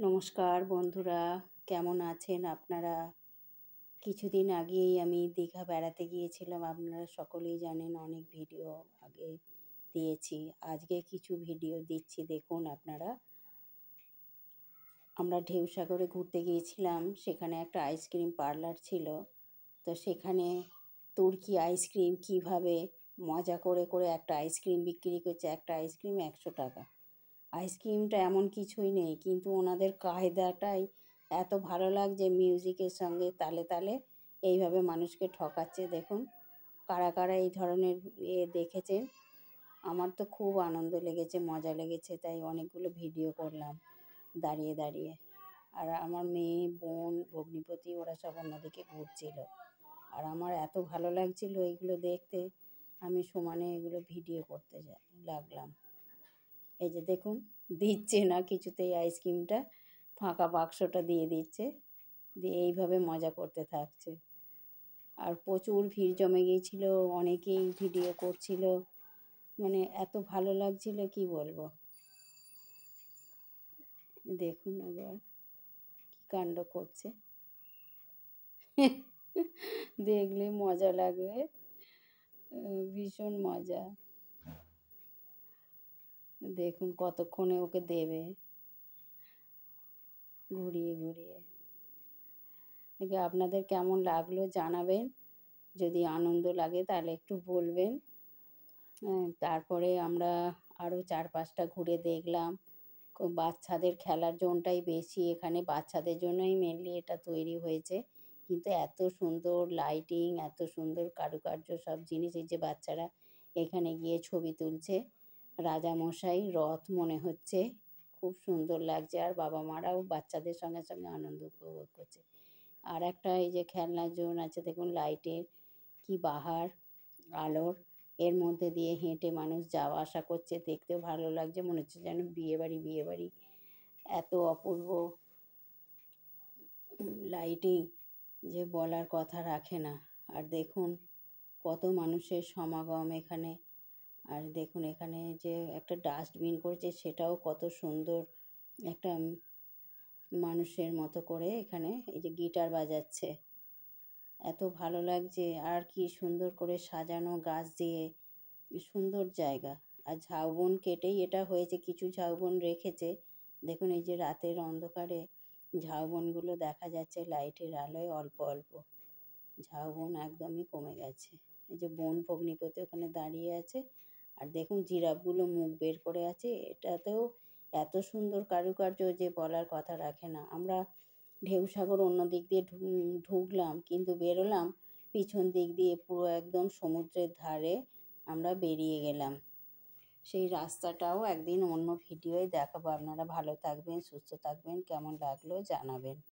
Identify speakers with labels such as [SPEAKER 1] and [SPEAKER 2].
[SPEAKER 1] নমস্কার বন্ধুরা, কেমন আছেন আপনারা? কিছুদিন আগেই আমি দীঘা বেড়াতে গিয়েছিলাম। আপনারা সকলেই জানেন, অনেক ভিডিও আগে দিয়েছি। আজকে কিছু ভিডিও দিচ্ছি, দেখুন আপনারা। আমরা ঢেউসাগরে ঘুরতে গিয়েছিলাম, সেখানে একটা আইসক্রিম পার্লার ছিল। তো সেখানে তুর্কি আইসক্রিম কীভাবে মজা করে করে একটা আইসক্রিম বিক্রি করছে, একটা আইসক্রিম 100 টাকা। আইসক্রিমটা এমন কিছুই নেই, কিন্তু ওনাদের কায়দাটাই এত ভালো লাগছে। মিউজিকের সঙ্গে তালে তালে এইভাবে মানুষকে ঠকাচ্ছে। দেখুন, কারা কারা এই ধরনের দেখেছেন। আমার তো খুব আনন্দ লেগেছে, মজা লেগেছে, তাই অনেকগুলো ভিডিও করলাম দাঁড়িয়ে দাঁড়িয়ে। আর আমার মেয়ে, বোন, ভগ্নিপতি ওরা সব অন্যদিকে ঘুরছিল। আর আমার এত ভালো লাগছিল এইগুলো দেখতে, আমি সমানে এগুলো ভিডিও করতে লাগলাম। এই যে দেখুন, দিচ্ছে না কিছুতেই আইসক্রিমটা, ফাঁকা বাক্সটা দিয়ে দিচ্ছে, দিয়ে এইভাবে মজা করতে থাকছে। আর প্রচুর ভিড় জমে গিয়েছিল, অনেকেই ভিডিও করছিল, মানে এত ভালো লাগছিল কি বলবো। দেখুন আবার কি কাণ্ড করছে, দেখলে মজা লাগবে, ভীষণ মজা। দেখুন কতক্ষণে ওকে দেবে ঘুরিয়ে ঘুরিয়ে। আপনাদের কেমন লাগলো জানাবেন, যদি আনন্দ লাগে তাহলে একটু বলবেন। তারপরে আমরা আরও 4-5টা ঘুরে দেখলাম। বাচ্চাদের খেলার জোনটাই বেশি, এখানে বাচ্চাদের জন্যই মেনলি এটা তৈরি হয়েছে। কিন্তু এত সুন্দর লাইটিং, এত সুন্দর কারুকার্য সব জিনিস, এই যে বাচ্চারা এখানে গিয়ে ছবি তুলছে। রাজামশাই রথ মনে হচ্ছে, খুব সুন্দর লাগছে। আর বাবা মারাও বাচ্চাদের সঙ্গে সঙ্গে আনন্দ উপভোগ করছে। আর একটা এই যে খেলনার জোন আছে, দেখুন লাইটের কি বাহার, আলোর, এর মধ্যে দিয়ে হেঁটে মানুষ যাওয়া আসা করছে, দেখতেও ভালো লাগছে, মনে হচ্ছে যেন বিয়েবাড়ি বিয়েবাড়ি। এত অপূর্ব লাইটিং যে বলার কথা রাখে না। আর দেখুন কত মানুষের সমাগম এখানে। আর দেখুন এখানে যে একটা ডাস্টবিন করেছে, সেটাও কত সুন্দর, একটা মানুষের মতো করে এখানে এই যে গিটার বাজাচ্ছে, এত ভালো লাগছে। আর কি সুন্দর করে সাজানো গাছ দিয়ে, সুন্দর জায়গা। আর ঝাউবন কেটেই এটা হয়েছে, কিছু ঝাউবন রেখেছে। দেখুন এই যে রাতের অন্ধকারে ঝাউবনগুলো দেখা যাচ্ছে লাইটের আলোয়, অল্প অল্প ঝাউবন একদমই কমে গেছে। এই যে বোন ভগ্নিপতি ওখানে দাঁড়িয়ে আছে। আর দেখুন জিরাফগুলো মুখ বের করে আছে, এটাতেও এত সুন্দর কারুকার্য যে বলার কথা রাখে না। আমরা ঢেউসাগর অন্য দিক দিয়ে ঢুকলাম, কিন্তু বেরোলাম পিছন দিক দিয়ে, পুরো একদম সমুদ্রের ধারে আমরা বেরিয়ে গেলাম। সেই রাস্তাটাও একদিন অন্য ভিডিওয় দেখাবো। আপনারা ভালো থাকবেন, সুস্থ থাকবেন, কেমন লাগলো জানাবেন।